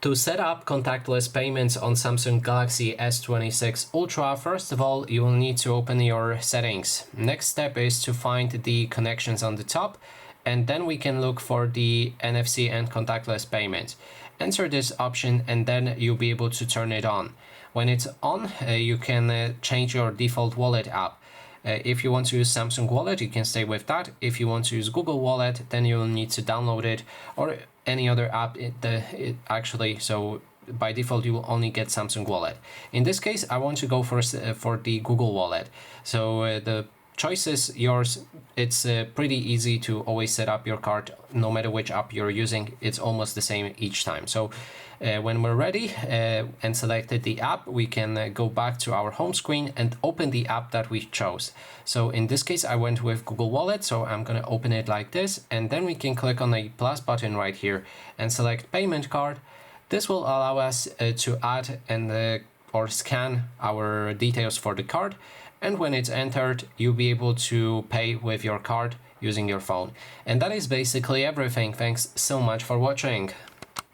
To set up contactless payments on Samsung Galaxy S26 Ultra, first of all, you will need to open your settings. Next step is to find the connections on the top, and then we can look for the NFC and contactless payments. Enter this option and then you'll be able to turn it on. When it's on, you can change your default wallet app. If you want to use Samsung Wallet, you can stay with that. If you want to use Google Wallet, then you will need to download it, or any other app. So by default you will only get Samsung Wallet. In this case, I want to go for the Google Wallet. So the choice is yours. It's pretty easy to always set up your card, no matter which app you're using. It's almost the same each time. So when we're ready and selected the app, we can go back to our home screen and open the app that we chose. So in this case, I went with Google Wallet, so I'm gonna open it like this, and then we can click on the plus button right here and select payment card. This will allow us to add and or scan our details for the card, and when it's entered, you'll be able to pay with your card using your phone. And that is basically everything. Thanks so much for watching.